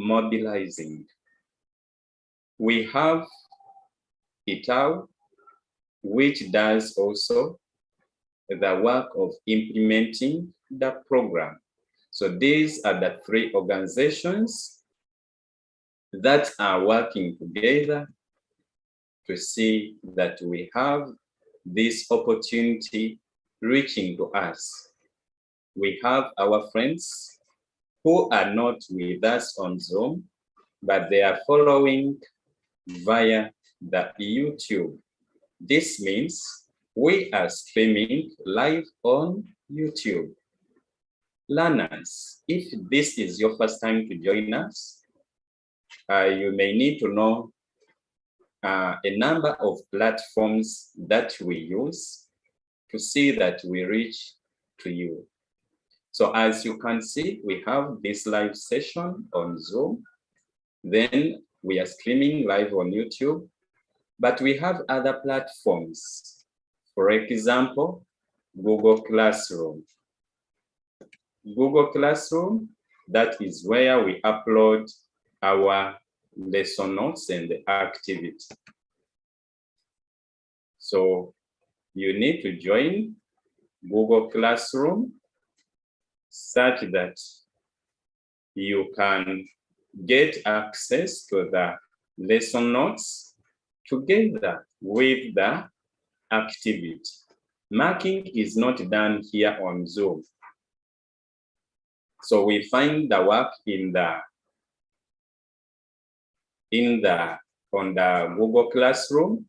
mobilizing. We have ITAU, which does also the work of implementing the program. So these are the three organizations that are working together to see that we have this opportunity reaching to us. We have our friends who are not with us on Zoom, but they are following via the YouTube. This means we are streaming live on YouTube. Learners, if this is your first time to join us, you may need to know a number of platforms that we use to see that we reach to you. So as you can see, we have this live session on Zoom. Then we are streaming live on YouTube, but we have other platforms. For example, Google Classroom. Google Classroom, that is where we upload our lesson notes and the activity. So you need to join Google Classroom such that you can get access to the lesson notes together with the activity. Marking is not done here on Zoom. So we find the work on the Google Classroom.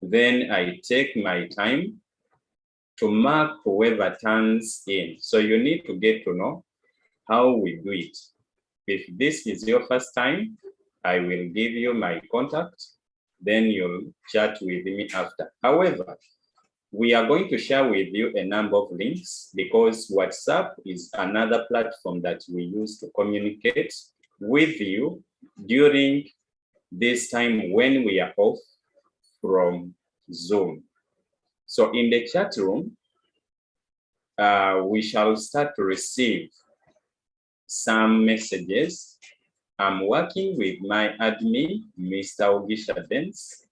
Then I take my time to mark whoever turns in. So you need to get to know how we do it. If this is your first time, I will give you my contact, then you'll chat with me after. However, we are going to share with you a number of links because WhatsApp is another platform that we use to communicate with you during this time when we are off from Zoom. So in the chat room, we shall start to receive some messages. I'm working with my admin, Mr. Ogisha Dance,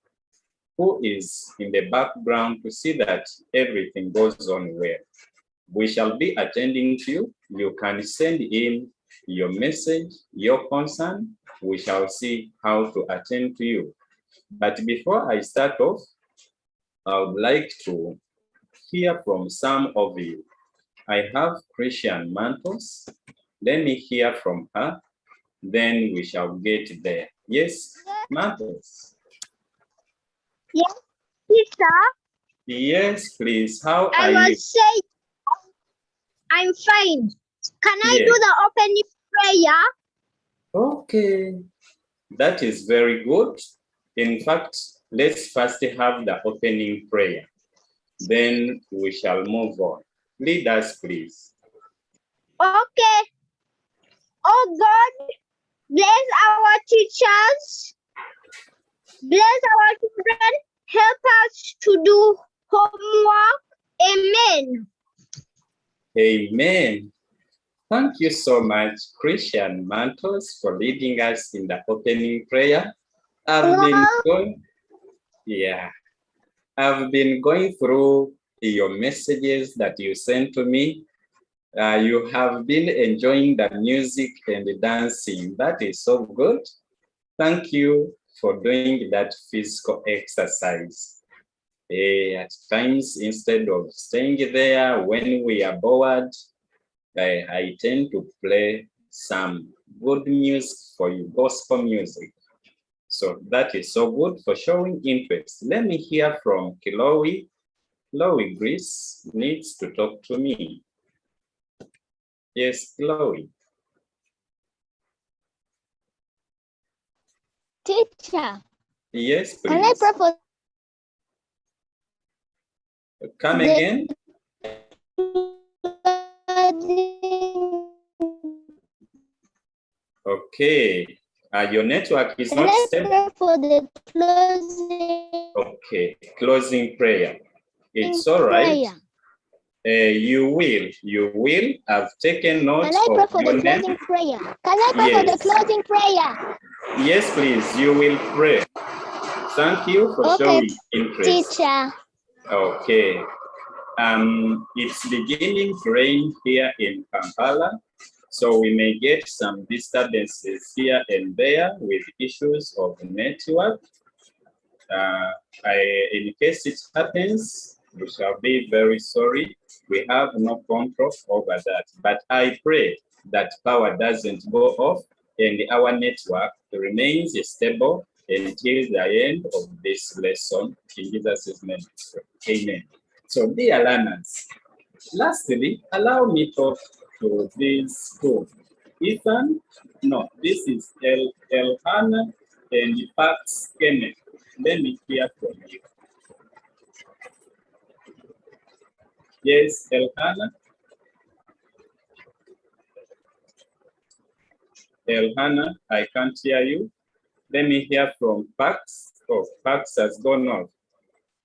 who is in the background to see that everything goes on well. We shall be attending to you. You can send in your message, your concern. We shall see how to attend to you. But before I start off, I would like to hear from some of you. I have Christian Mantos. Let me hear from her. Then we shall get there. Yes, Mantos. Yes, teacher. Yes, please. How are you? I was saying, I'm fine. Can I do the opening prayer? Okay, that is very good. In fact, let's first have the opening prayer. Then we shall move on. Lead us, please. Okay. Oh God, bless our teachers. Bless our children. Help us to do homework. Amen. Amen. Thank you so much, Christian Mantos, for leading us in the opening prayer. I've been going through your messages that you sent to me. You have been enjoying the music and the dancing. That is so good. Thank you for doing that physical exercise. At times, instead of staying there when we are bored, I tend to play some good music for you, gospel music. So that is so good for showing interest. Let me hear from Chloe. Chloe Grace needs to talk to me. Yes, Chloe. Teacher. Yes, please. Can I pray for? Come again. Okay. Your network is not stable. Can I pray for the closing? Okay, closing prayer. It's all right. You will have taken note Can I pray of for your the name. closing prayer? Can I pray for the Yes. closing prayer? Yes, please, you will pray. Thank you for showing interest. Teacher. Okay. It's beginning to rain here in Kampala, so we may get some disturbances here and there with issues of network. In case it happens, we shall be very sorry. We have no control over that. But I pray that power doesn't go off and our network remains stable until the end of this lesson. In Jesus' name, amen. So, dear learners, lastly, allow me to talk to these two. Ethan, no, this is Elhana and Pax Kenneth. Let me hear from you. Yes, Elhana. Elhana, I can't hear you. Let me hear from Pax. Oh, Pax has gone off.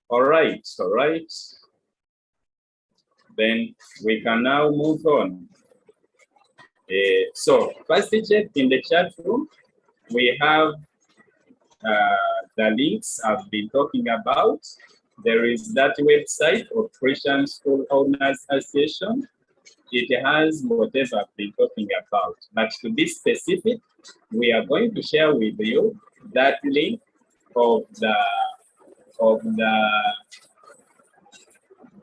All right, all right. Then we can now move on. So, first check in the chat room. We have the links I've been talking about. There is that website of Christian School Owners Association. It has whatever I've been talking about. But to be specific, we are going to share with you that link of the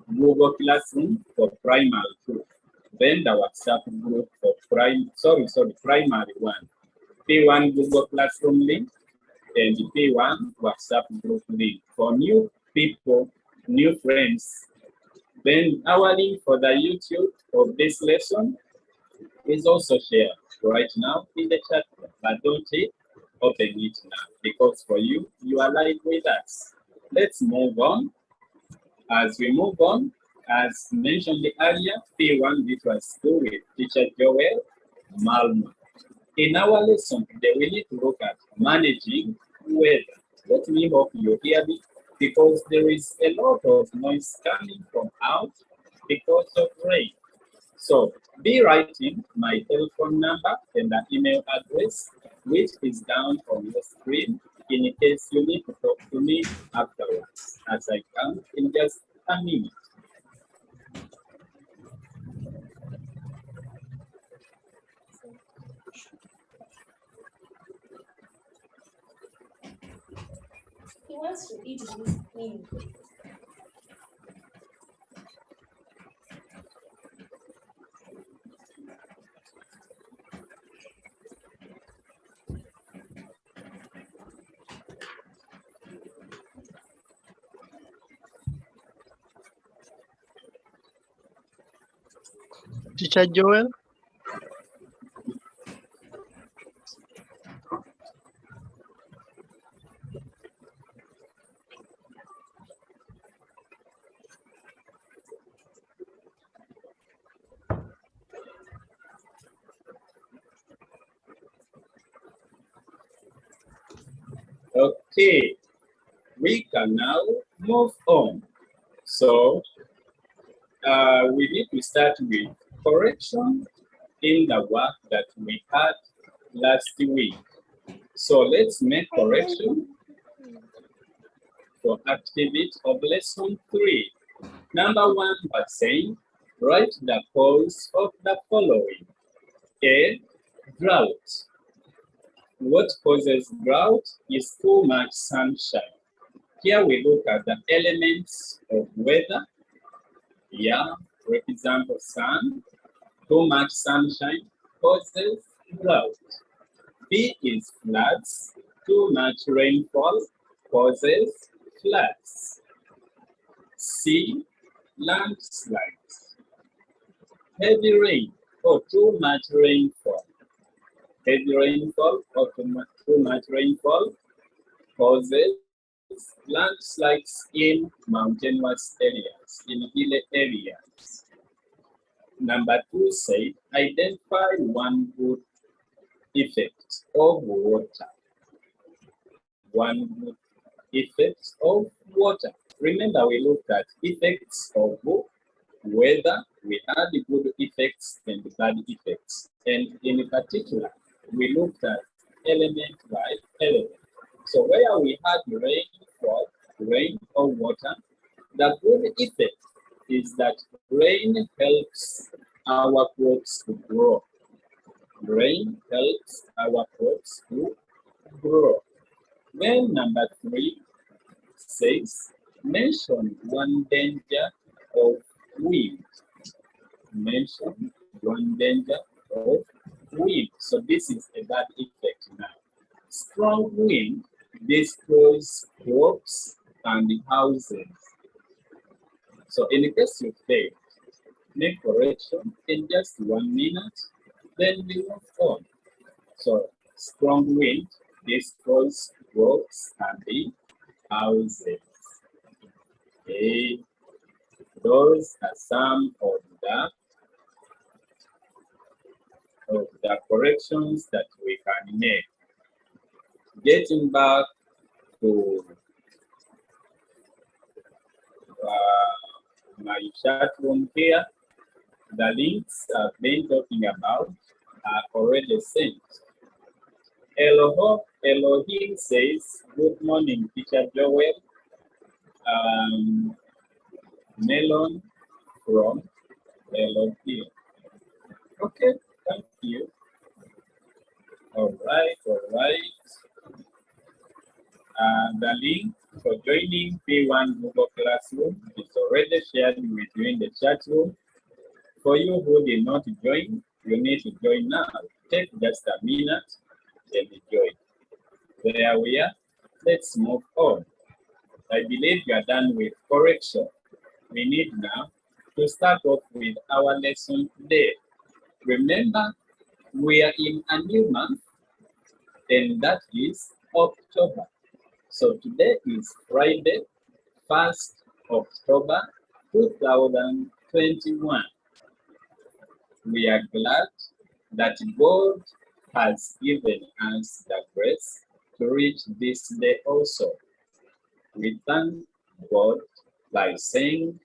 Google Classroom for primary 2. Then the WhatsApp group for primary 1. P1 Google Classroom link and P1 WhatsApp group link for new people, new friends. Then our link for the YouTube of this lesson is also shared right now in the chat room. But don't open it now because for you, you are live with us. Let's move on. As we move on, as mentioned earlier, P1, this was to do with Teacher Joel MALUMA. In our lesson today, we need to look at managing weather. Let me hope you hear me because there is a lot of noise coming from out because of rain. So be writing my telephone number and the email address, which is down on your screen in case you need to talk to me afterwards, as I come in just a minute. He wants to eat this thing. Teacher Joel? Okay, we can now move on. So we need to start with correction in the work that we had last week. So let's make correction for activity of lesson 3. Number 1 was saying, write the cause of the following. A, drought. What causes drought is too much sunshine. Here we look at the elements of weather. Yeah, for example, sun. Too much sunshine causes drought. B is floods. Too much rainfall causes floods. C, landslides. Heavy rain or too much rainfall. Heavy rainfall or too much rainfall causes landslides in mountainous areas, in hilly areas. Number 2 said, identify one good effect of water. One good effect of water. Remember, we looked at effects of weather, we had good effects and bad effects. And in particular, we looked at element by element. So where we had rainfall, rain or water, the good effect is that rain helps our crops to grow. Rain helps our crops to grow. Then number 3 says, mention one danger of wind. Mention one danger of wind. So this is a bad effect now. Strong wind destroys crops and houses. So in case you fail, make correction in just 1 minute, then we move on. So strong wind destroys crops and the houses. Okay, those are some of the corrections that we can make. Getting back to my chat room here, the links I've been talking about are already sent. Elohim says, good morning, Teacher Joel. Melon from Elohim. Okay, thank you. All right. The link for joining P1 Google Classroom is already shared with you in the chat room. For you who did not join, you need to join now. Take just a minute and join. There we are. Let's move on. I believe you are done with correction. We need now to start off with our lesson today. Remember, we are in a new month, and that is October. So today is Friday, 1st October 2021. We are glad that God has given us the grace to reach this day also. We thank God by saying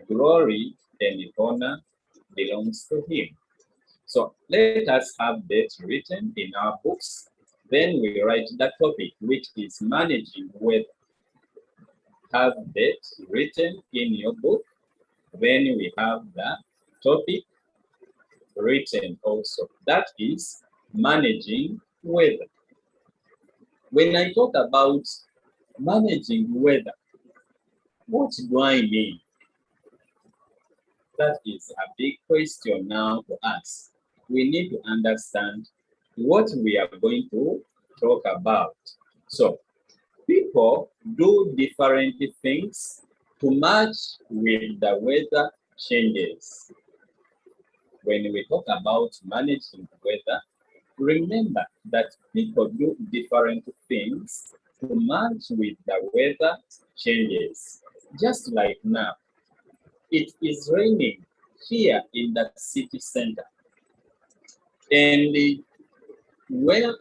glory and honor belongs to Him. So let us have dates written in our books. Then we write the topic, which is managing weather. Have dates written in your book. Then we have the topic written also. That is managing weather. When I talk about managing weather, what do I mean? That is a big question now for us. We need to understand what we are going to talk about. So, people do different things to match with the weather changes. When we talk about managing weather, remember that people do different things to match with the weather changes. Just like now, it is raining here in the city center. And when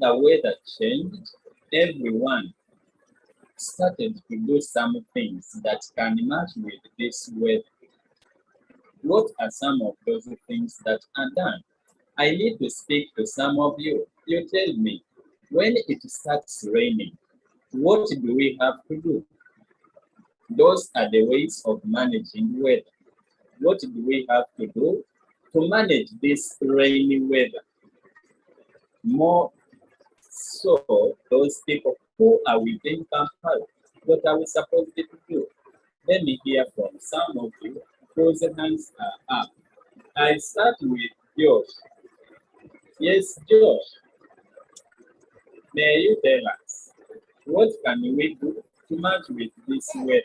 the weather changed, everyone started to do some things that can match with this weather. What are some of those things that are done? I need to speak to some of you. You tell me, when it starts raining, what do we have to do? Those are the ways of managing weather. What do we have to do to manage this rainy weather? More so, those people who are within Kampala, what are we supposed to do? Let me hear from some of you whose hands are up. I start with Josh. Yes, Josh. May you tell us, what can we do to match with this weather?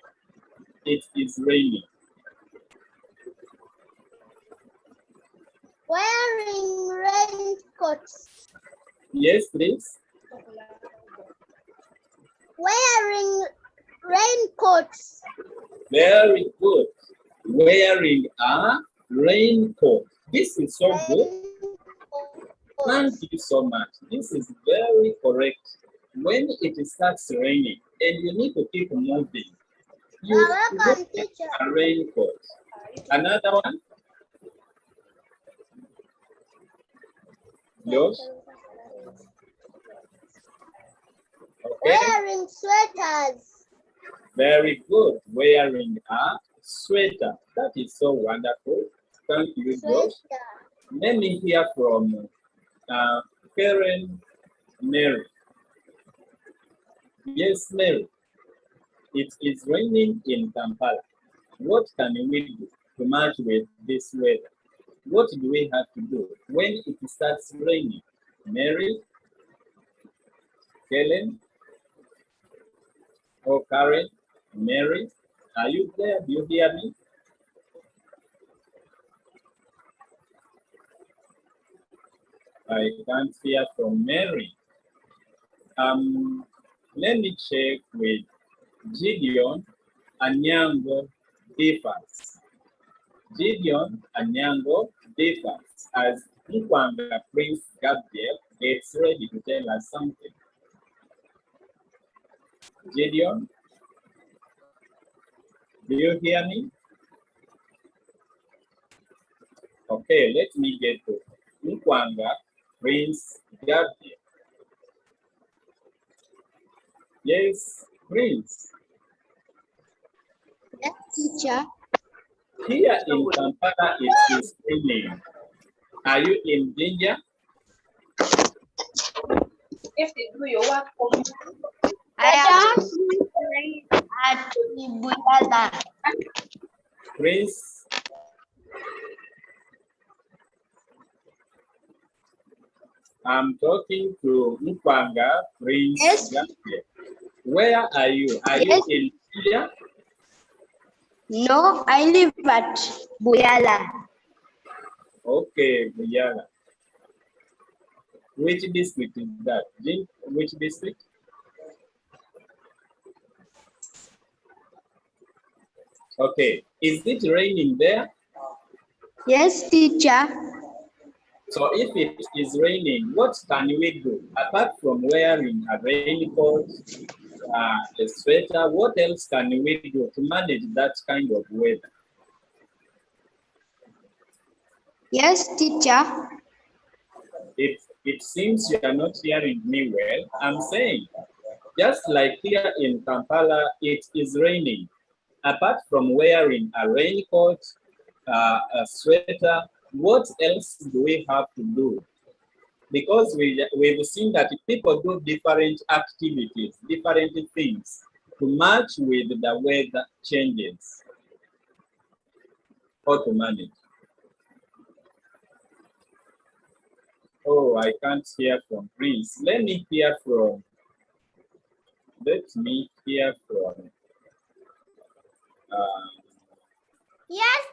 It is raining. Wearing raincoats. Yes, please. Wearing raincoats. Very good. Wearing a raincoat. This is so good. Thank you so much. This is very correct. When it starts raining and you need to keep moving, you Welcome, get teacher. a raincoat. Another one? Yours? Okay. Wearing sweaters. Very good. Wearing a sweater. That is so wonderful. Thank you, Josh. Let me hear from Karen Mary. Yes, Mary. It is raining in Kampala. What can we do to match with this weather? What do we have to do when it starts raining? Mary, Helen, or Karen, Mary, are you there? Do you hear me? I can't hear from Mary. Let me check with Gideon Anyango differs. Gideon Anyango differs as Nkwanga Prince Gabriel gets ready to tell us something. Gideon, do you hear me? Okay, let me get to Nkwanga Prince Gabriel. Yes, Prince. Yes, teacher. Here in Kampala, it is raining. Are you in danger? I am at Buyala. Prince, I'm talking to Nkwanga Prince Yes. Gabriel. Where are you? Are Yes. you in India? No, I live at Buyala. Okay, Buyala. Which district is that? Which district? Okay, is it raining there? Yes, teacher. So if it is raining, what can we do? Apart from wearing a raincoat, a sweater, what else can we do to manage that kind of weather? Yes, teacher. It seems you are not hearing me well. I'm saying, just like here in Kampala, it is raining. Apart from wearing a raincoat, a sweater, what else do we have to do? Because we've seen that people do different activities, different things to match with the weather changes or to manage. Oh, I can't hear from Prince. Let me hear from Yes,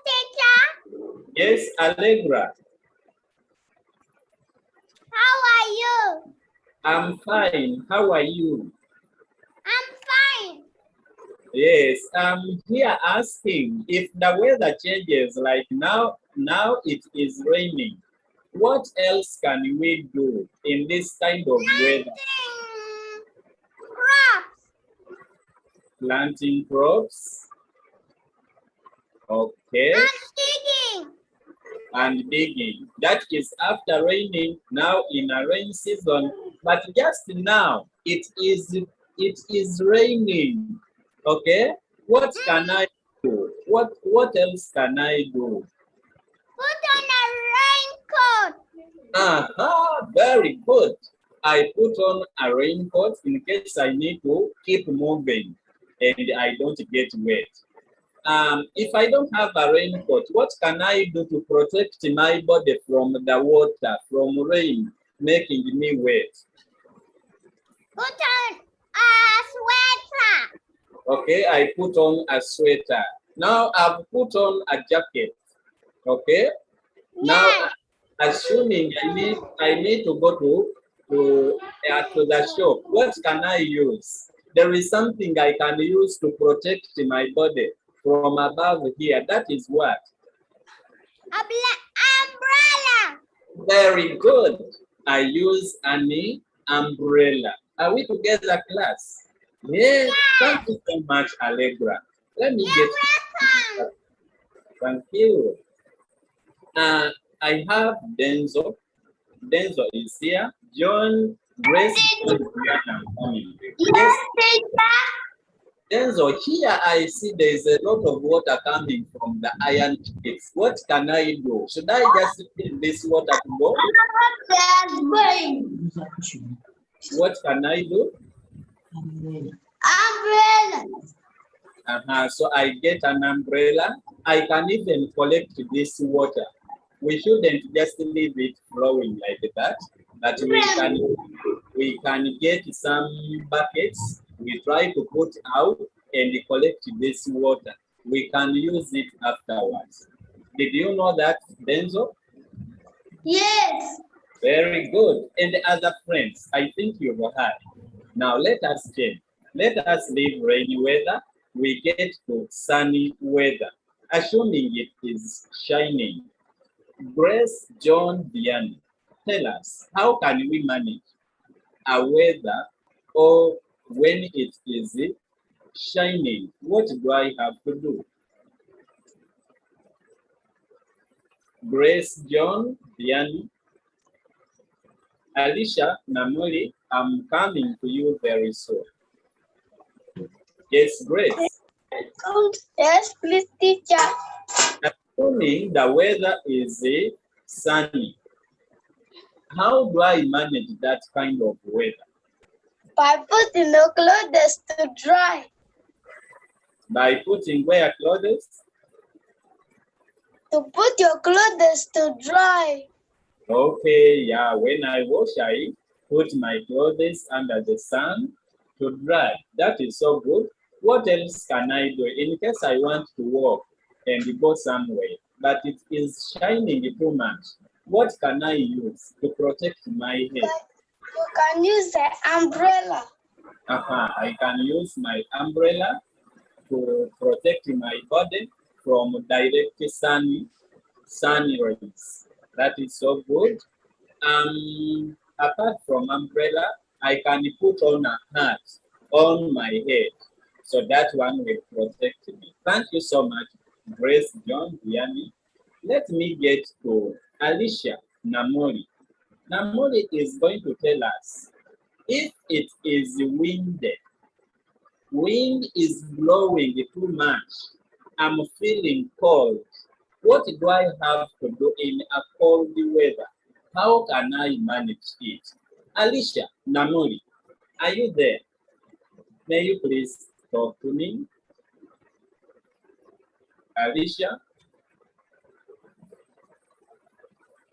teacher. yes, Allegra. How are you? I'm fine. How are you? I'm fine. Yes, I'm here asking if the weather changes like now it is raining. What else can we do in this kind of weather? Crops. Planting crops. Okay. Digging. And digging. That is after raining, now in a rain season, but just now it is raining. Okay? What can I do? What else can I do? Put on a raincoat. Aha, very good. I put on a raincoat in case I need to keep moving and I don't get wet. If I don't have a raincoat, what can I do to protect my body from the water, from rain, making me wet? Put on a sweater. Okay, I put on a sweater. Now I've put on a jacket. Okay. Now, assuming I need to go to the shop, what can I use? There is something I can use to protect my body from above here. That is what? Umbrella. Very good. I use an umbrella. Are we together, class? Yes. Thank you so much, Allegra. Let me You're welcome. Thank you. I have Denzo. Denzo is here. John, Grace, John, Brianna coming. Yes, Denzo, here I see there is a lot of water coming from the iron sheets. What can I do? Should I just fill this water to go? What can I do? Umbrella. So I get an umbrella. I can even collect this water. We shouldn't just leave it flowing like that. But we can get some buckets. We try to put out and collect this water. We can use it afterwards. Did you know that, Denzo? Yes. Very good. And the other friends, I think you've heard. Now let us change. Let us leave rainy weather. We get to sunny weather, assuming it is shining. Grace, John, Vianney, tell us, how can we manage a weather or when it is shining? What do I have to do? Grace, John, Vianney, Alicia, Namoli, I'm coming to you very soon. Yes, Grace. Yes, please, teacher. Assuming the weather is sunny, how do I manage that kind of weather? By putting the clothes to dry. By putting where clothes? To put your clothes to dry. Okay, yeah, when I wash, I put my clothes under the sun to dry. That is so good. What else can I do in case I want to walk and go somewhere, but it is shining too much? What can I use to protect my head? You can use the umbrella. I can use my umbrella to protect my body from direct sunny rays. That is so good. Apart from umbrella, I can put on a hat on my head, so that one will protect me. Thank you so much, Grace, John, Vianney. Let me get to Alicia Namori. Namori is going to tell us if it is windy, wind is blowing too much, I'm feeling cold. What do I have to do in a cold weather? How can I manage it? Alicia Namori, are you there? May you please talk to me? Alicia?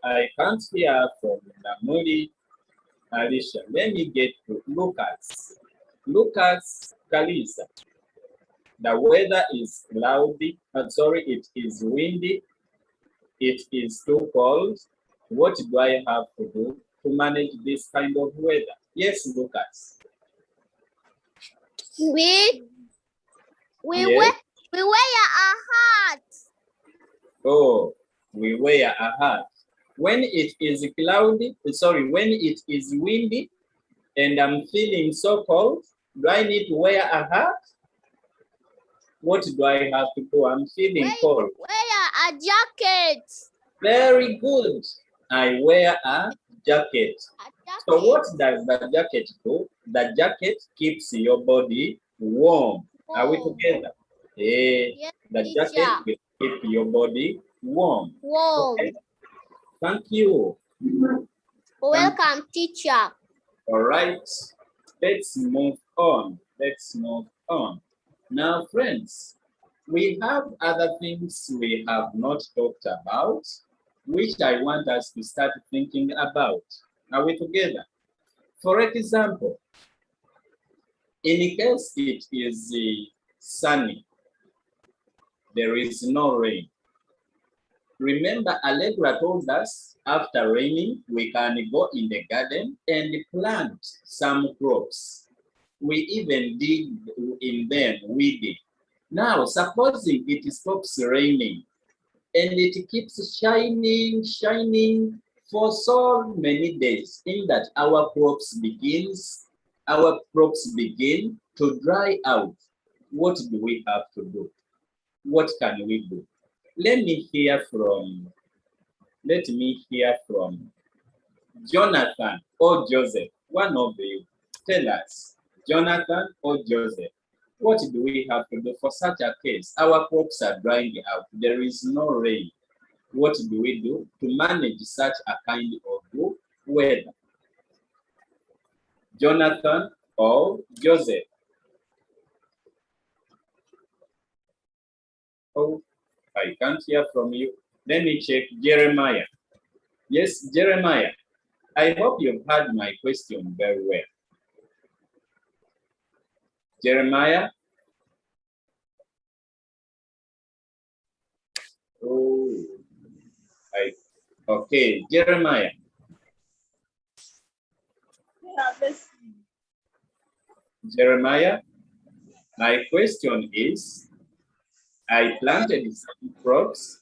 I can't hear from Namori. Alicia, let me get to Lucas. Lucas Kalisa. The weather is cloudy. It is windy. It is too cold. What do I have to do to manage this kind of weather? Yes, Lucas. We Yes. wear a hat. Oh, we wear a hat. When it is cloudy, when it is windy and I'm feeling so cold, do I need to wear a hat? What do I have to do? I'm feeling cold. Wear a jacket. Very good. I wear a jacket. So what does the jacket do? The jacket keeps your body warm. Are we together? Yes, the jacket teacher. will keep your body warm. Warm. Okay. Thank you. Welcome, teacher. All right. Let's move on. Let's move on. Now, friends, we have other things we have not talked about, which I want us to start thinking about. Are we together? For example, in case it is sunny, there is no rain. Remember, Allegra told us after raining, we can go in the garden and plant some crops. We even dig in them, weeding. Now, supposing it stops raining and it keeps shining for so many days, in that our crops begin to dry out. What do we have to do? What can we do? let me hear from Jonathan or Joseph. One of you, tell us, Jonathan or Joseph, what do we have to do for such a case? Our crops are drying out. There is no rain. What do we do to manage such a kind of weather? Jonathan or Joseph? Oh, I can't hear from you. Let me check Jeremiah. Yes, Jeremiah. I hope you've heard my question very well. Jeremiah? Oh, okay, Jeremiah. Jeremiah, my question is, I planted some crops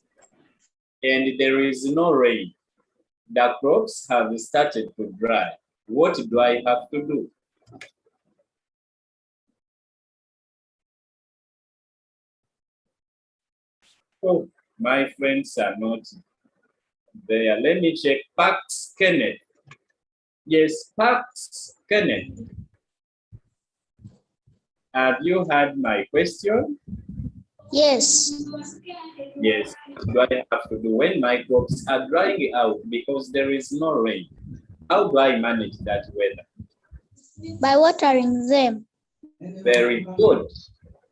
and there is no rain. The crops have started to dry. What do I have to do? Oh, my friends are not there. Let me check. Pax Kenneth. Yes, Pax Kenneth. Have you heard my question? Yes. Yes. What do I have to do when my crops are drying out because there is no rain? How do I manage that weather? By watering them. Very good.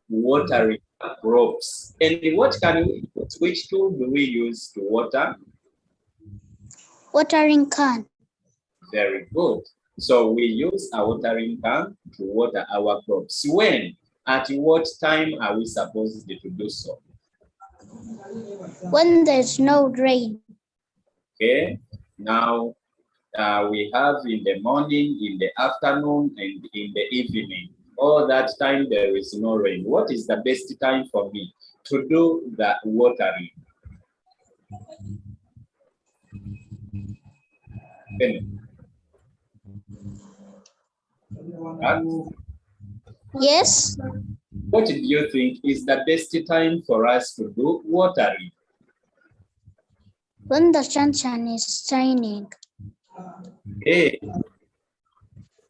Watering crops. And what can we use? Which tool do we use to water? Watering can. Very good. So we use a watering can to water our crops. When? At what time are we supposed to do so? When there's no rain. Okay. Now we have in the morning, in the afternoon, and in the evening. All that time there is no rain. What is the best time for me to do the watering? Yes. What do you think is the best time for us to do watering? When the sunshine is shining. Hey,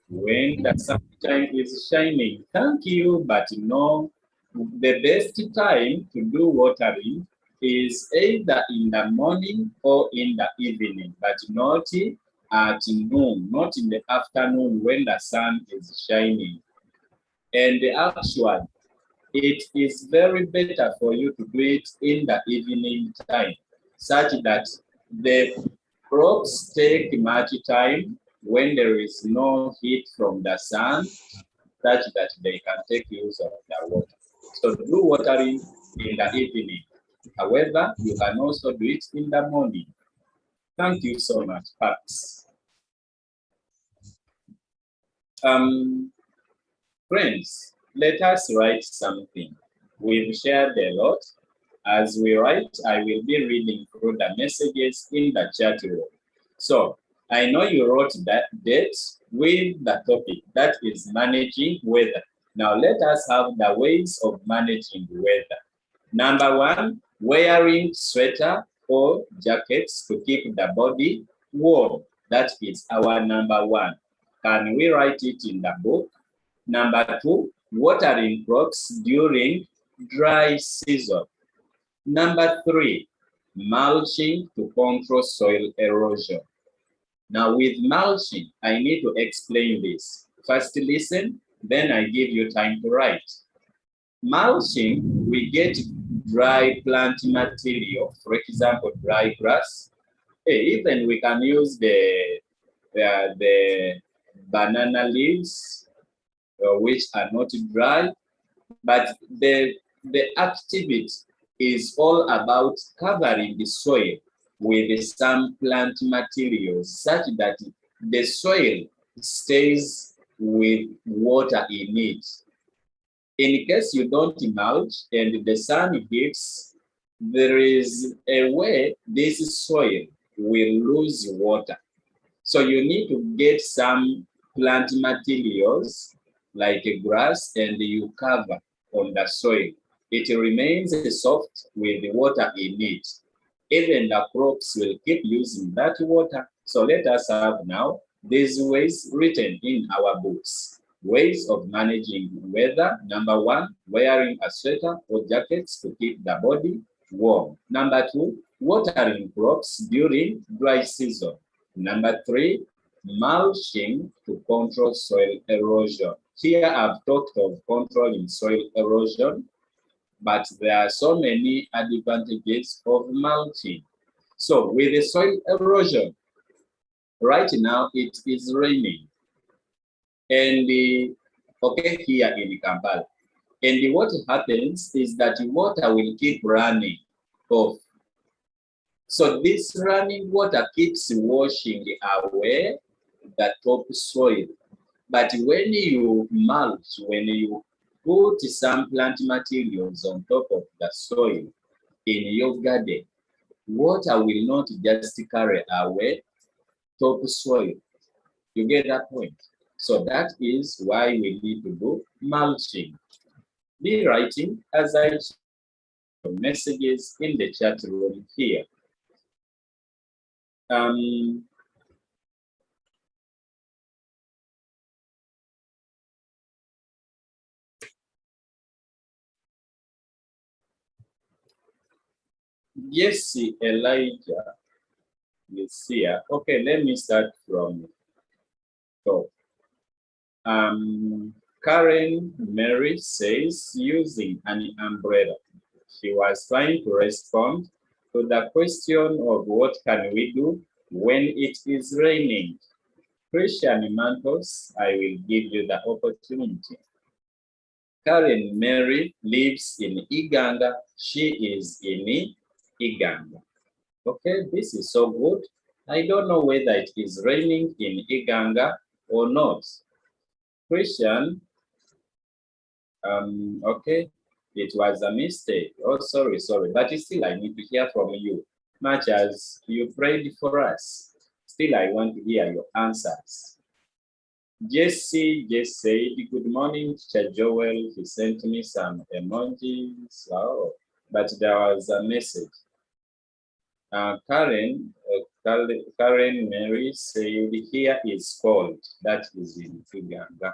when the sunshine is shining. Thank you, but no, the best time to do watering is either in the morning or in the evening, but not at noon, not in the afternoon when the sun is shining. And actually, it is very better for you to do it in the evening time, such that the crops take much time when there is no heat from the sun, such that they can take use of the water. So do watering in the evening. However, you can also do it in the morning. Thank you so much, Pax. Friends, let us write something. We've shared a lot. As we write, I will be reading through the messages in the chat room. So I know you wrote that date with the topic, that is managing weather. Now let us have the ways of managing weather. Number one, wearing sweater or jackets to keep the body warm. That is our number one. Can we write it in the book? Number two, watering crops during dry season. Number three, mulching to control soil erosion. Now with mulching, I need to explain this. First listen, then I give you time to write. Mulching, we get dry plant material, for example, dry grass. Even we can use the banana leaves, which are not dry, but the activity is all about covering the soil with some plant materials such that the soil stays with water in it. In case you don't mulch and the sun hits, there is a way this soil will lose water. So you need to get some plant materials like grass and you cover on the soil. it remains soft with the water in it. Even the crops will keep using that water. So let us have now these ways written in our books. Ways of managing weather. Number 1, wearing a sweater or jackets to keep the body warm. Number 2, watering crops during dry season. Number 3, mulching to control soil erosion. Here I've talked of controlling soil erosion, but there are so many advantages of mulching. So with the soil erosion, right now it is raining. And okay, here in Kampala. And what happens is that water will keep running off. So this running water keeps washing away the topsoil. But when you mulch, when you put some plant materials on top of the soil in your garden, water will not just carry away topsoil. You get that point? So that is why we need to do mulching. Be writing as I messages in the chat room here. Yes, Elijah is here. Okay, let me start from top. Karen Mary says using an umbrella. She was trying to respond to the question of what can we do when it is raining. Christian Mantos, I will give you the opportunity. Karen Mary lives in Iganga. She is in Iganga. Okay, this is so good. I don't know whether it is raining in Iganga or not. Christian, okay, it was a mistake. Oh, sorry. But still, I need to hear from you. Much as you prayed for us, still I want to hear your answers. Jesse just said, good morning, Teacher Joel. He sent me some emojis. Oh, but there was a message. Karen Mary said, here is cold. That is in Iganga.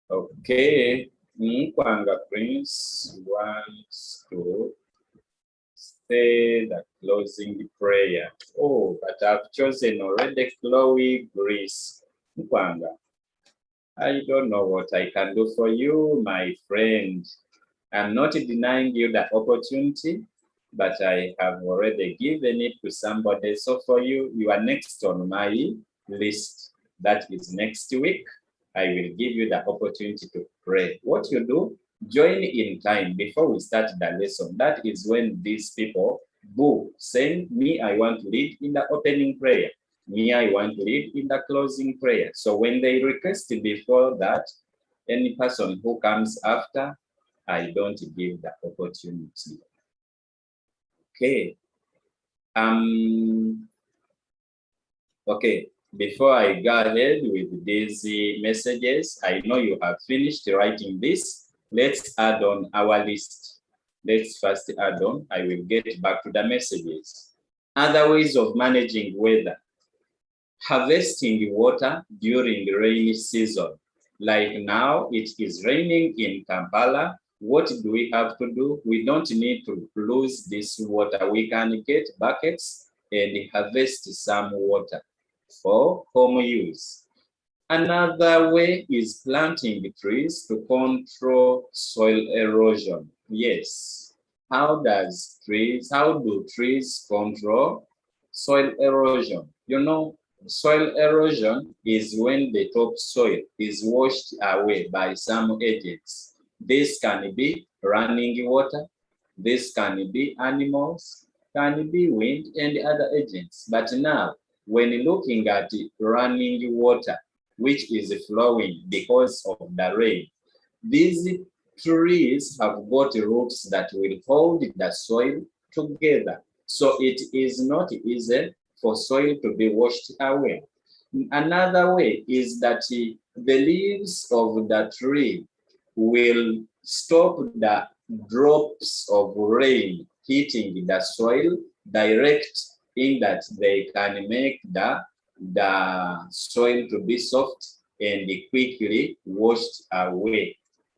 Okay. Nkwanga Prince wants to say the closing prayer. Oh, but I've chosen already Chloe Grace. Nkwanga, I don't know what I can do for you, my friend. I'm not denying you the opportunity, but I have already given it to somebody. So for you, you are next on my list. That is next week. I will give you the opportunity to pray. What you do, join in time before we start the lesson. That is when these people saying, me, I want to lead in the opening prayer. Me, I want to lead in the closing prayer. So when they request before that, any person who comes after, I don't give the opportunity. Okay. Okay. Before I go ahead with these messages, I know you have finished writing this. Let's add on our list. Let's first add on. I will get back to the messages. Other ways of managing weather. Harvesting water during the rainy season. Like now, it is raining in Kampala. What do we have to do? We don't need to lose this water. We can get buckets and harvest some water for home use. Another way is planting trees to control soil erosion. Yes. How do trees control soil erosion? You know, soil erosion is when the topsoil is washed away by some agents. This can be running water, this can be animals, can be wind and other agents. But now, when looking at running water, which is flowing because of the rain, these trees have got roots that will hold the soil together. So it is not easy for soil to be washed away. Another way is that the leaves of the tree will stop the drops of rain hitting the soil direct in that they can make the soil to be soft and quickly washed away.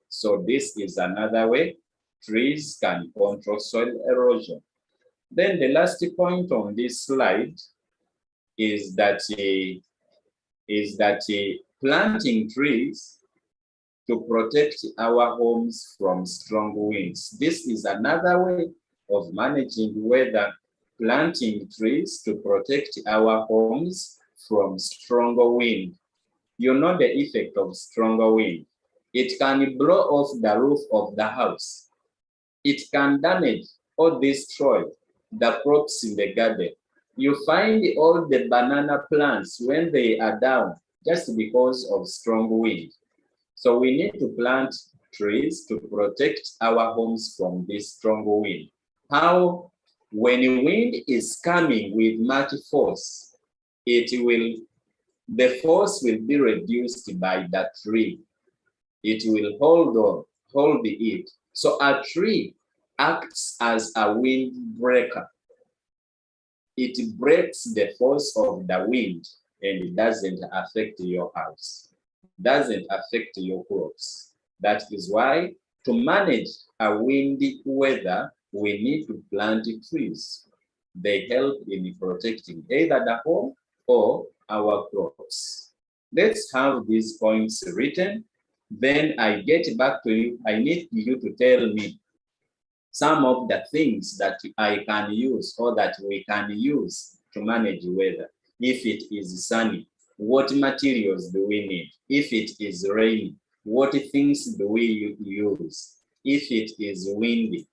So this is another way trees can control soil erosion. Then the last point on this slide is that planting trees to protect our homes from strong winds. This is another way of managing weather, planting trees to protect our homes from stronger wind. You know the effect of stronger wind. It can blow off the roof of the house. It can damage or destroy the crops in the garden. You find all the banana plants when they are down just because of strong wind. So we need to plant trees to protect our homes from this strong wind. How? When wind is coming with much force, the force will be reduced by the tree. It will hold it. So a tree acts as a windbreaker. It breaks the force of the wind and it doesn't affect your house, doesn't affect your crops. That is why to manage a windy weather, we need to plant trees. They help in protecting either the home or our crops. Let's have these points written. Then I get back to you. I need you to tell me some of the things that I can use or that we can use to manage weather. If it is sunny, what materials do we need? If it is rainy, what things do we use? If it is windy,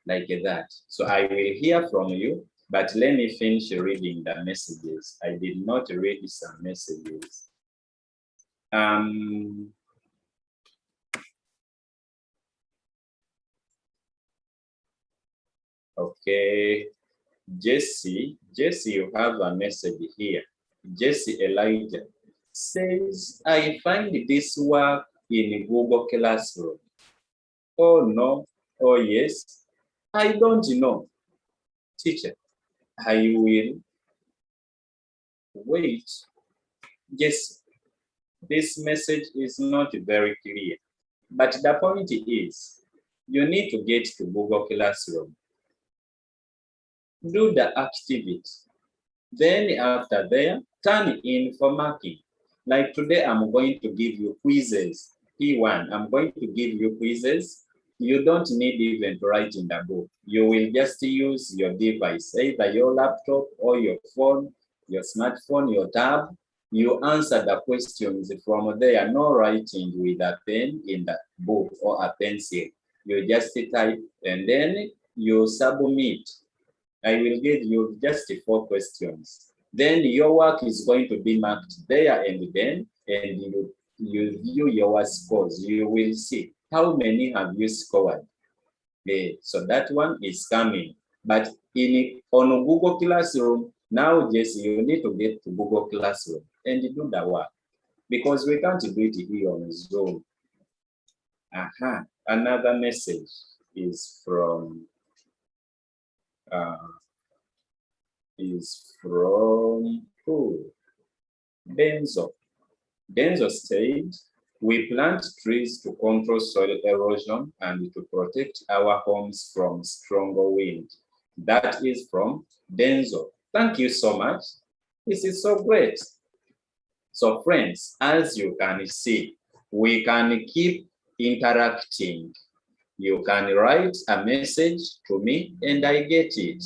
like that. So I will hear from you, but let me finish reading the messages. I did not read some messages. Okay, Jesse, you have a message here. Jesse Elijah says, I find this work in Google Classroom. Oh no, oh yes, I don't know. Teacher, I will wait. Yes, this message is not very clear, but the point is, you need to get to Google Classroom. Do the activity. Then after there, turn in for marking. Like today, I'm going to give you quizzes. P1, I'm going to give you quizzes. You don't need even to write in the book. You will just use your device, either your laptop or your phone, your smartphone, your tab. You answer the questions from there, no writing with a pen in the book or a pencil. You just type and then you submit. I will give you just 4 questions. Then your work is going to be marked there and then, and you view your scores. You will see how many have you scored. Okay, so that one is coming. But on Google Classroom, now just you need to get to Google Classroom and do the work because we can't do it here on Zoom. Another message is from who? Benzo. Benzo said, we plant trees to control soil erosion and to protect our homes from stronger wind. That is from Benzo. Thank you so much. This is so great. So friends, as you can see, we can keep interacting. You can write a message to me and I get it.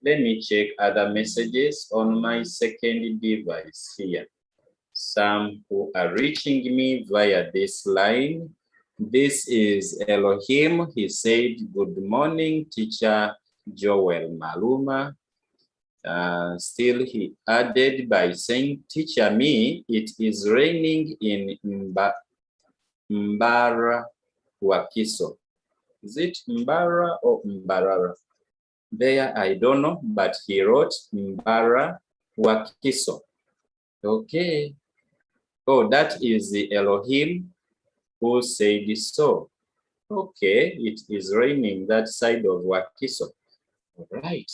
Let me check other messages on my second device here. Some who are reaching me via this line. This is Elohim. He said, good morning, teacher Joel Maluma. Still he added by saying, teacher me, it is raining in Mbara Wakiso. Is it Mbara or Mbarara? There, I don't know, but he wrote Mbara Wakiso. Okay. Oh, that is the Elohim who said so. Okay, it is raining that side of Wakiso. All right.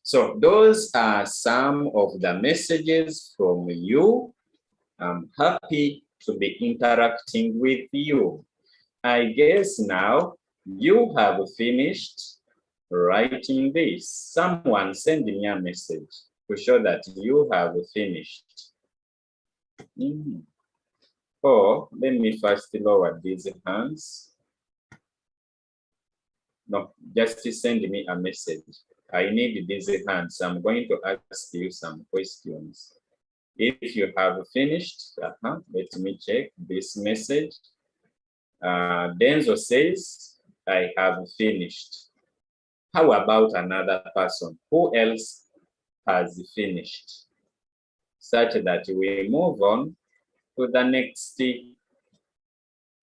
So those are some of the messages from you. I'm happy to be interacting with you. I guess now you have finished writing this. Someone send me a message to show that you have finished. Oh, let me first lower these hands. No, just send me a message. I need these hands. I'm going to ask you some questions. If you have finished, let me check this message. Denzo says, I have finished. How about another person? Who else has finished? Such that we move on to the next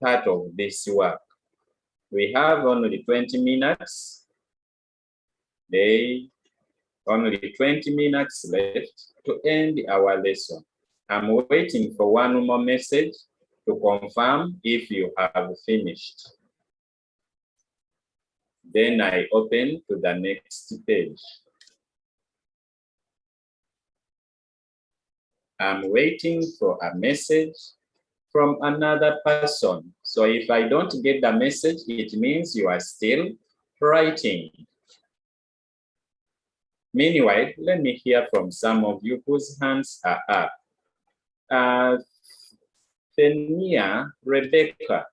part of this work. We have only 20 minutes. Only 20 minutes left to end our lesson. I'm waiting for one more message to confirm if you have finished. Then I open to the next page. I'm waiting for a message from another person. So if I don't get the message, it means you are still writing. Meanwhile, let me hear from some of you whose hands are up. Fenia Rebecca,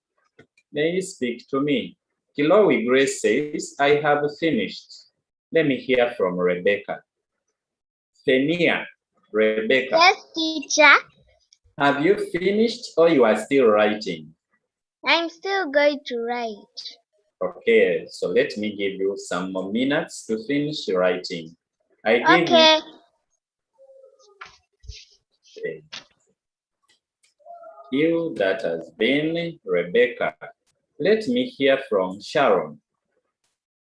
may you speak to me? Kilowi Grace says, I have finished. Let me hear from Rebecca. Fenia Rebecca. Yes, teacher. Have you finished or you are still writing? I'm still going to write. Okay, so let me give you some more minutes to finish writing. I give Okay. you that has been Rebecca. Let me hear from Sharon.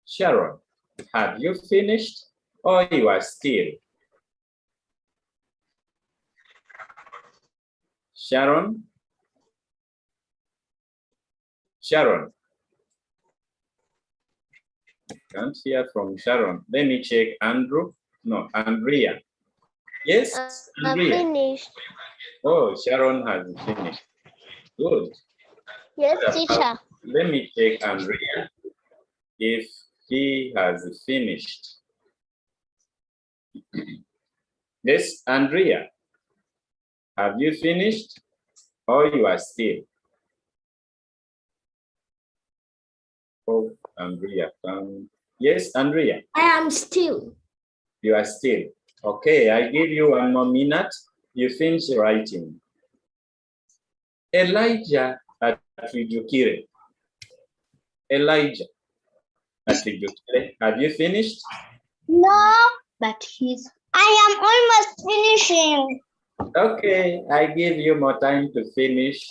Sharon, have you finished or you are still? Sharon? Sharon? Can't hear from Sharon. Let me check Andrew. No, Andrea. Yes, Andrea. Finished. Oh, Sharon has finished. Good. Yes, teacher. Let me check Andrea if he has finished. Yes, Andrea. Have you finished or you are still? Oh, Andrea. Yes, Andrea. I am still. You are still. Okay, I give you one more minute. You finish writing. Elijah Atwijukire. Elijah Atwijukire. Have you finished? No, but I am almost finishing. Okay, I give you more time to finish.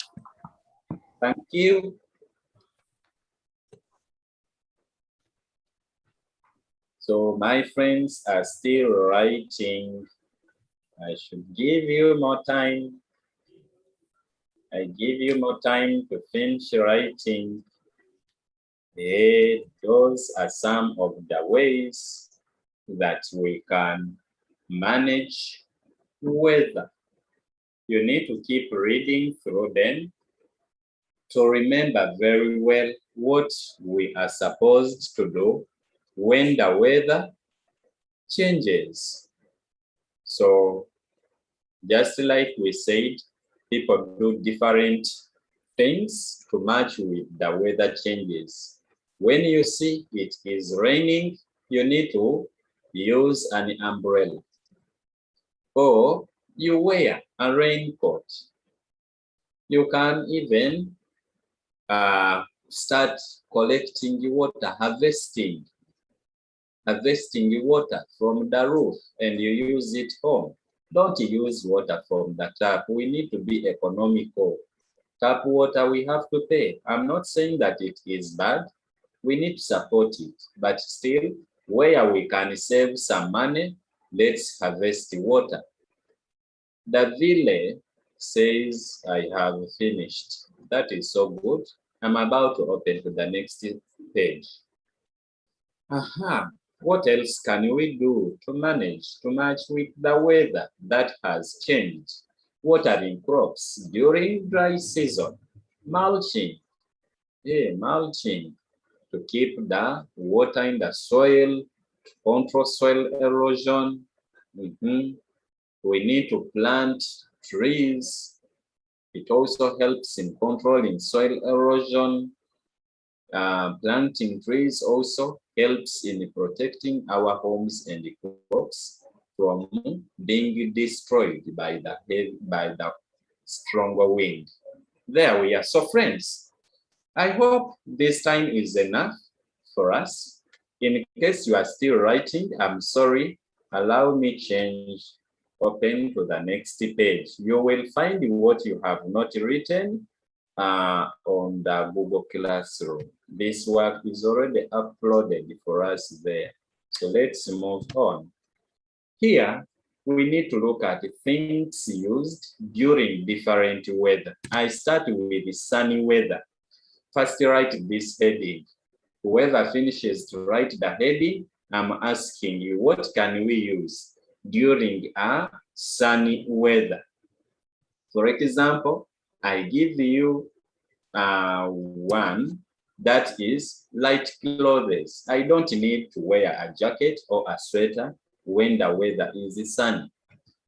Thank you. So my friends are still writing. I should give you more time. I give you more time to finish writing. Those are some of the ways that we can manage weather. You need to keep reading through them to remember very well what we are supposed to do when the weather changes. So just like we said, people do different things to match with the weather changes. When you see it is raining, you need to use an umbrella or you wear a raincoat. You can even start collecting water, harvesting water from the roof and you use it home. Don't use water from the tap. We need to be economical. Tap water we have to pay. I'm not saying that it is bad. We need to support it. But still, where we can save some money, let's harvest the water. The Ville says, I have finished. That is so good. I'm about to open to the next page. What else can we do to manage to match with the weather that has changed? Watering crops during dry season. Mulching. Mulching to keep the water in the soil, control soil erosion. We need to plant trees. It also helps in controlling soil erosion. Planting trees also helps in protecting our homes and crops from being destroyed by the stronger wind. There we are. So friends, I hope this time is enough for us. In case you are still writing, I'm sorry. Allow me change, open to the next page. You will find what you have not written on the Google Classroom. This work is already uploaded for us there. So let's move on. Here, we need to look at things used during different weather. I start with the sunny weather. First, write this heading. Whoever finishes to write the heading, I'm asking you, what can we use during a sunny weather? For example, I give you one that is light clothes. I don't need to wear a jacket or a sweater when the weather is sunny.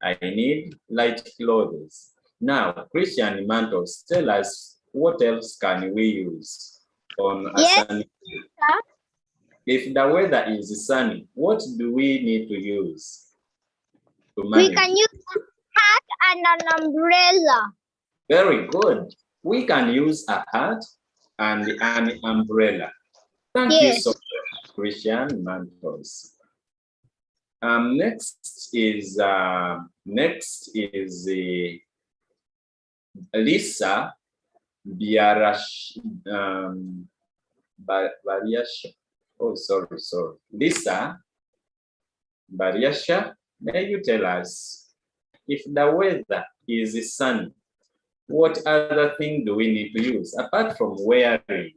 I need light clothes. Now, Christian Mantles, tell us what else can we use on a sunny day? If the weather is sunny, what do we need to use to manage? We can use a hat and an umbrella. Very good. We can use a hat and an umbrella. Thank you so much, Christian Mantos. Next is Lisa Biarash. Oh, sorry. Lisa Bariasha, may you tell us, if the weather is sunny, what other thing do we need to use apart from wearing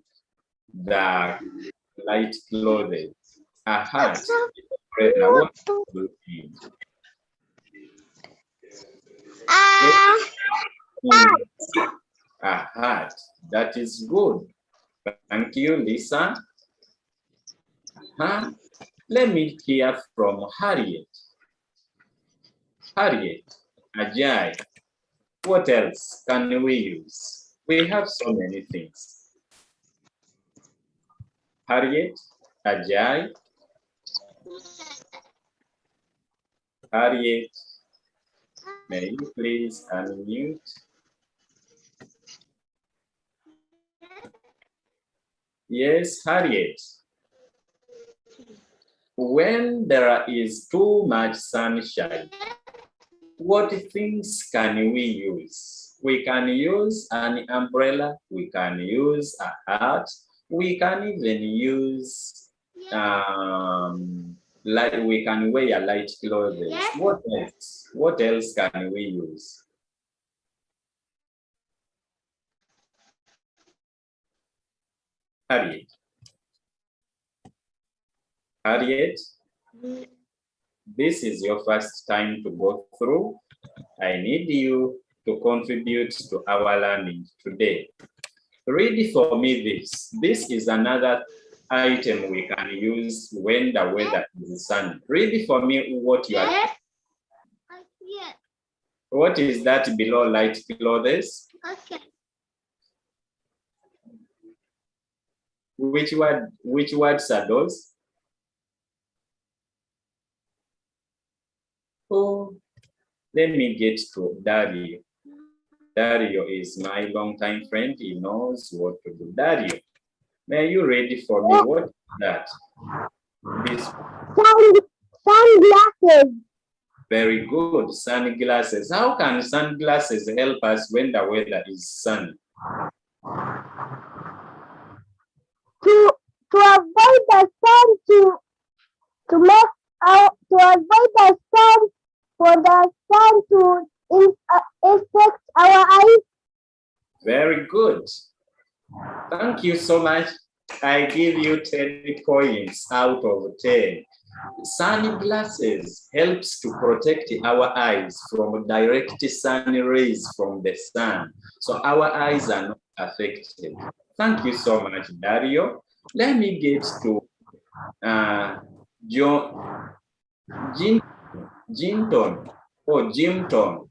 the light clothes? A hat. What do we need? A hat. That is good. Thank you, Lisa. Let me hear from Harriet. Harriet, Ajay, what else can we use? We have so many things. Harriet, Ajay. Harriet, may you please unmute? Yes, Harriet. When there is too much sunshine, what things can we use? We can use an umbrella, we can use a hat, we can even use like we can wear light clothes. What else? What else can we use? Harriet. Harriet, this is your first time to go through. I need you to contribute to our learning today. Read for me this. This is another item we can use when the weather is sunny. Read for me what you are. What is that below light clothes? Okay. Which words are those? Oh, let me get to Dario. Dario is my longtime friend. He knows what to do. Dario, may you read for me what is that? This. Sunglasses. Very good. Sunglasses. How can sunglasses help us when the weather is sunny? To avoid the sun to avoid the sun for the sun to affect our eyes. Very good. Thank you so much. I give you 10 points out of 10. Sunglasses helps to protect our eyes from direct sun rays from the sun. So our eyes are not affected. Thank you so much, Dario. Let me get to Jimton. Oh, Jimton.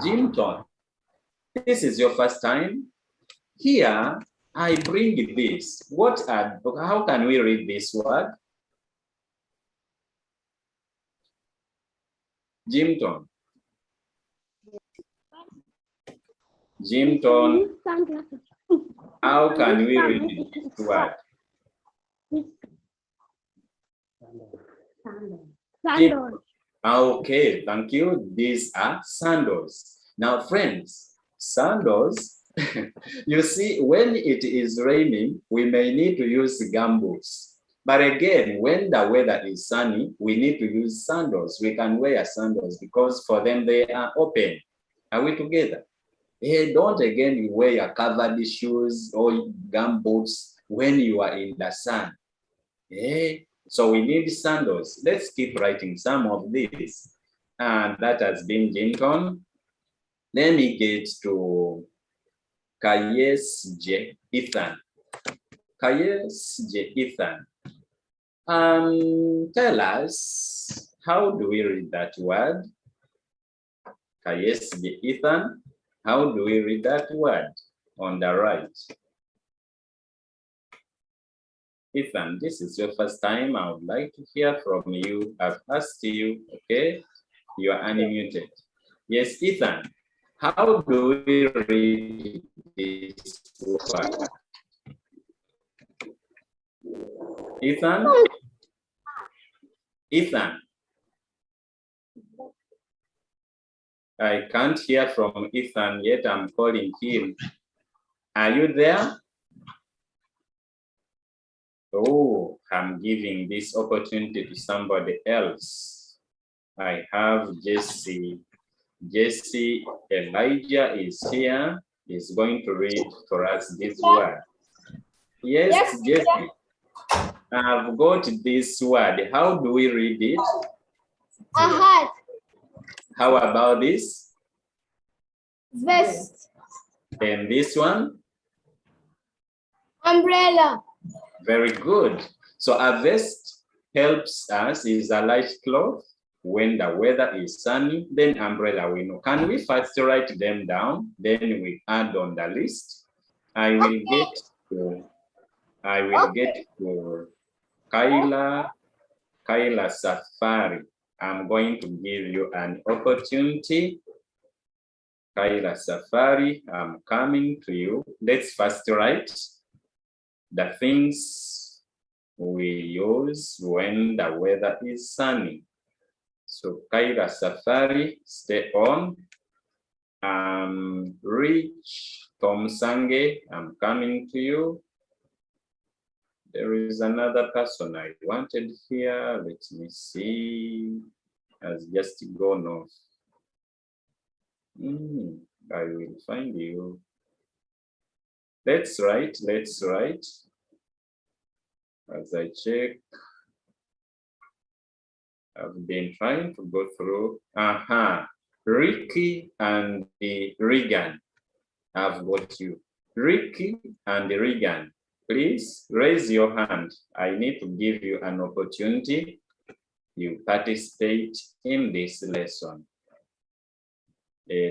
Jimton. This is your first time. Here, I bring this. How can we read this word? Jimton. Jimton. How can we read this word? Sandals. Okay, thank you. These are sandals. Now, friends, sandals, you see, when it is raining, we may need to use gumboots. But again, when the weather is sunny, we need to use sandals. We can wear sandals because for them, they are open. Are we together? Hey, don't again wear covered shoes or gumboots when you are in the sun. Hey, so we need sandals. Let's keep writing some of these. And that has been Jinton. Let me get to Kayes J. Ethan. Kayes J. Ethan. Tell us, how do we read that word? Kayes J. Ethan. How do we read that word on the right? Ethan, this is your first time. I would like to hear from you. I've asked you, okay? You are unmuted. Yes, Ethan, how do we read this word? Ethan? Ethan? I can't hear from Ethan yet. I'm calling him. Are you there? Oh, I'm giving this opportunity to somebody else. I have Jesse. Jesse Elijah is here. He's going to read for us this word. Yes, Jesse. I've got this word. How do we read it? A hat. How about this? Vest. And this one? Umbrella. Very good. So a vest helps us, is a light cloth when the weather is sunny, then umbrella we know. Can we first write them down? Then we add on the list. I will get to Kyla Safari. I'm going to give you an opportunity. Kyla Safari, I'm coming to you. Let's first write the things we use when the weather is sunny. So Kyla Safari, stay on. Rich Tom Sange, I'm coming to you. There is another person I wanted here. Let me see. Has just gone off. I will find you. Let's write. As I check, I've been trying to go through. Ricky and Regan. I've got you. Ricky and Regan, please raise your hand. I need to give you an opportunity. You participate in this lesson.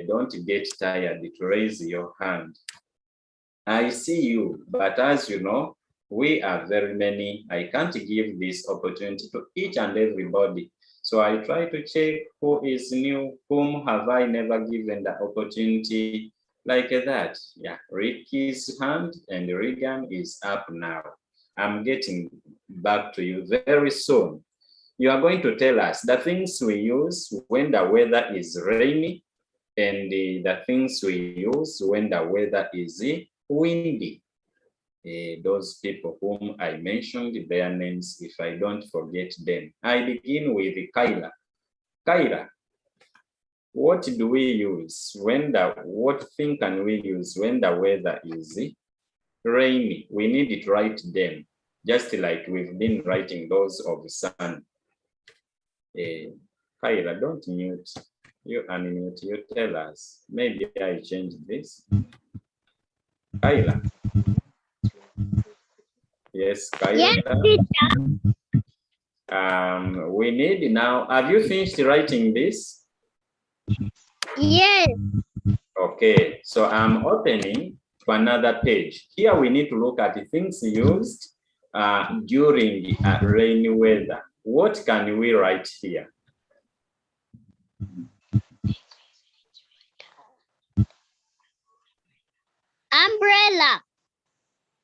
Don't get tired to raise your hand. I see you, but as you know, we are very many. I can't give this opportunity to each and everybody. So I try to check who is new, whom have I never given the opportunity like that. Yeah, Ricky's hand and Regan is up now. I'm getting back to you very soon. You are going to tell us the things we use when the weather is rainy and the things we use when the weather is windy. Those people whom I mentioned their names, if I don't forget them. I begin with Kyla. Kyla, what do we use when what thing can we use when the weather is Rainy. We need to write them, just like we've been writing those of sun. Kyla, don't mute. You unmute. You tell us. Maybe I changed this. Kyla. Yes, Kyla. Yes, teacher. We need now. Have you finished writing this? Yes. Okay, so I'm opening to another page. Here we need to look at the things used during rainy weather. What can we write here? Umbrella.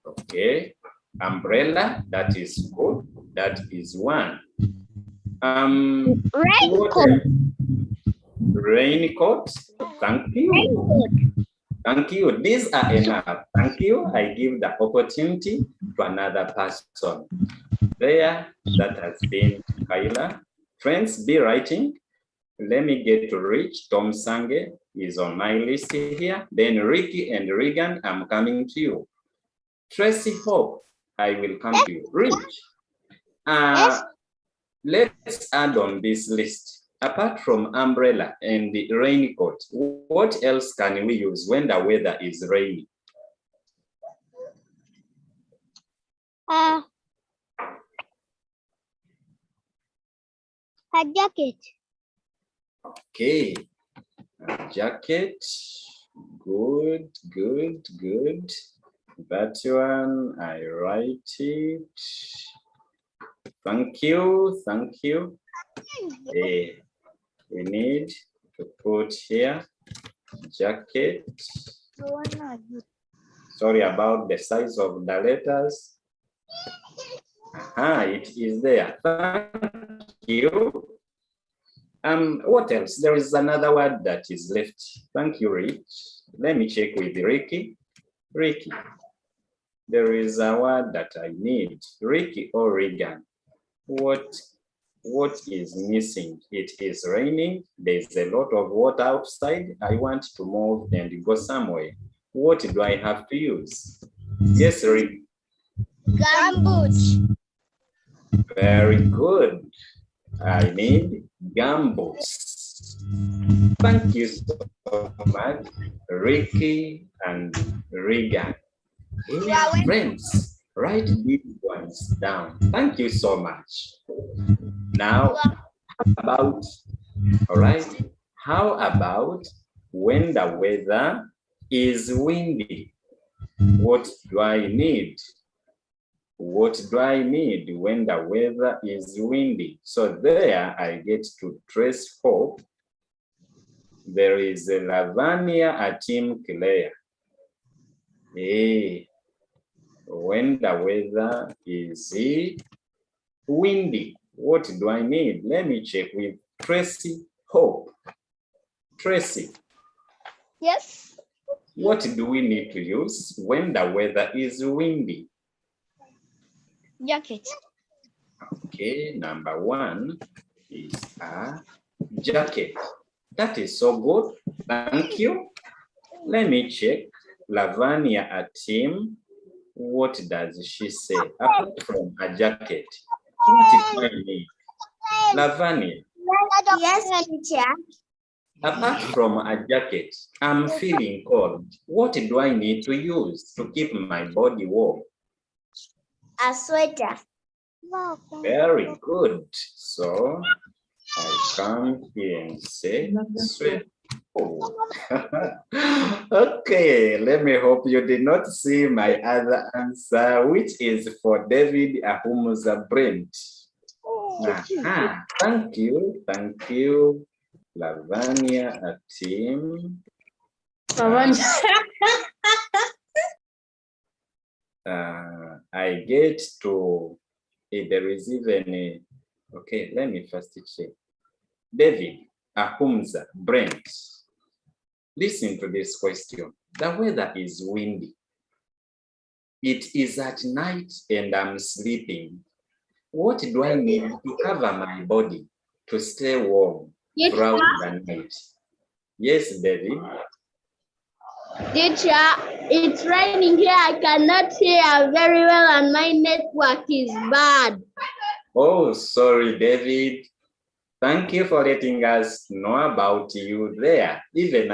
Okay, umbrella, that is good. That is one. Raincoat. Raincoat. Thank you. Raincoat. Thank you. These are enough. Thank you. I give the opportunity to another person. There, that has been Kyla. Friends, be writing. Let me get to Rich. Tom Sange is on my list here. Then Ricky and Regan, I'm coming to you. Tracy Hope, I will come to you. Rich, let's add on this list. Apart from umbrella and the raincoat, what else can we use when the weather is rainy? A jacket. Okay, a jacket. Good, good, good. That one, I write it. Thank you, thank you. We need to put here jacket. Sorry about the size of the letters. It is there. Thank you. What else? There is another word that is left. Thank you, Rich. Let me check with Ricky. Ricky, there is a word that I need. Ricky or Regan. What is missing? It is raining. There's a lot of water outside. I want to move and go somewhere. What do I have to use? Yes, Rick. Gumboots. Very good. I need gumboots. Thank you so much, Ricky and Regan. Hey, friends, write these ones down. Thank you so much. Now, how about when the weather is windy? What do I need? What do I need when the weather is windy? So there I get to trace Hope. There is a Lavania Atim Claire. Hey, when the weather is windy, what do I need? Let me check with Tracy Hope. Tracy. Yes. What do we need to use when the weather is windy? Jacket. Okay, number one is a jacket. That is so good. Thank you. Let me check. Lavania Atim. What does she say? Apart from a jacket, what do I need? Lavania. Yes, teacher. Apart from a jacket, I'm feeling cold. What do I need to use to keep my body warm? A sweater. Very good. So I come here and say sweater. Oh. Okay, let me hope you did not see my other answer, which is for David Ahumuza Brent. Thank you, Lavania Atim. I get to, there is even a, okay, let me first check. David Ahumuza Brent. Listen to this question. The weather is windy. It is at night and I'm sleeping. What do I need to cover my body to stay warm throughout the night? Yes, David. Teacher, It's raining here. I cannot hear very well and my network is bad. Oh, sorry, David. Thank you for letting us know about you there. Even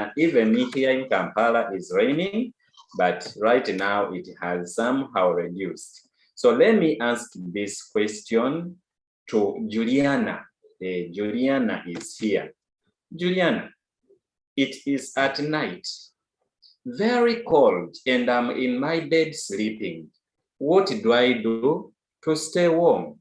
here in Kampala is raining, but right now it has somehow reduced. So let me ask this question to Juliana. Juliana is here. Juliana, it is at night, very cold, and I'm in my bed sleeping. What do I do to stay warm?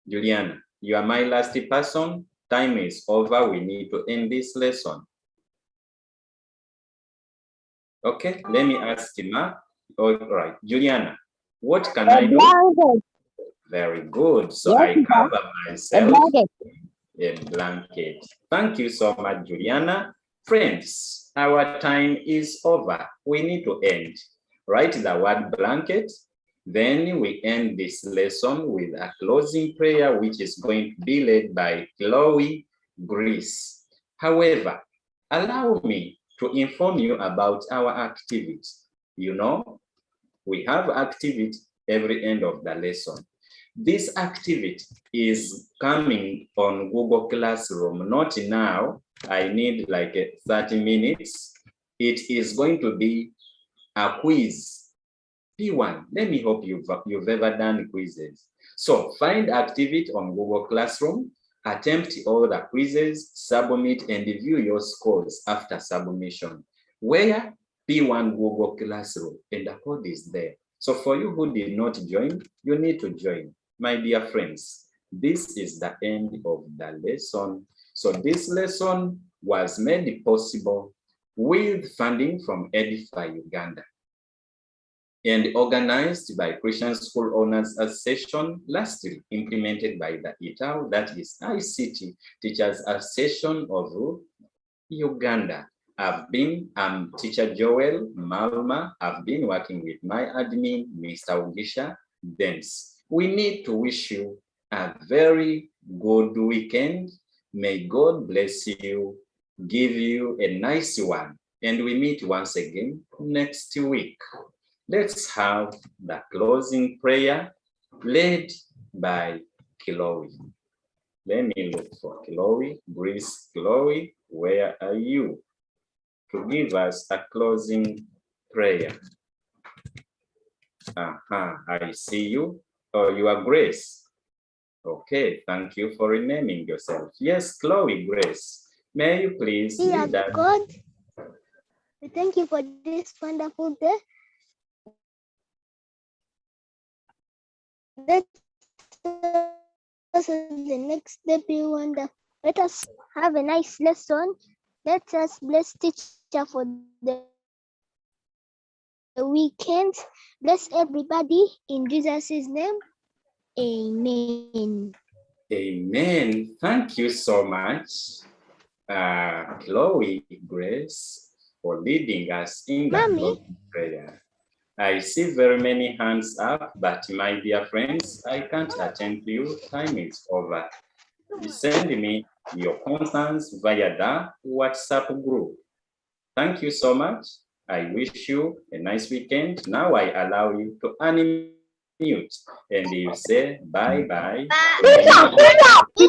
Juliana, you are my last person. Time is over. We need to end this lesson. Okay, let me ask Ma. All right, Juliana, what can I do? Blanket. Very good. So Yes, I cover a myself blanket. a blanket. Thank you so much, Juliana. Friends, our time is over. We need to end. Write the word blanket. Then we end this lesson with a closing prayer, which is going to be led by Chloe Grace. However, allow me to inform you about our activity. You know, we have activity every end of the lesson. This activity is coming on Google Classroom, not now. I need like 30 minutes. It is going to be a quiz. P1, let me hope you've ever done quizzes. So find activity on Google Classroom, attempt all the quizzes, submit, and view your scores after submission. Where? P1 Google Classroom, and the code is there. So for you who did not join, you need to join. My dear friends, this is the end of the lesson. So this lesson was made possible with funding from Edify Uganda and organized by Christian School Owners Association, lastly implemented by the ITAU, that is ICT Teachers Association of Uganda. I'm Teacher Joel Maluma. I've been working with my admin, Mr. Ugisha Dens. We need to wish you a very good weekend. May God bless you, give you a nice one, and we meet once again next week. Let's have the closing prayer led by Chloe. Let me look for Chloe. Grace, Chloe, where are you? To give us a closing prayer. I see you. Oh, you are Grace. Okay, thank you for renaming yourself. Yes, Chloe Grace. May you please lead us? God, we thank you for this wonderful day. Let us the next day be wonderful. Let us have a nice lesson. Let us bless teacher for the weekend. Bless everybody in Jesus' name. Amen. Amen. Thank you so much, Chloe Grace, for leading us in the closing prayer. I see very many hands up, but my dear friends, I can't attend to you. Time is over. You send me your concerns via the WhatsApp group. Thank you so much. I wish you a nice weekend. Now I allow you to unmute and you say bye-bye. Everybody.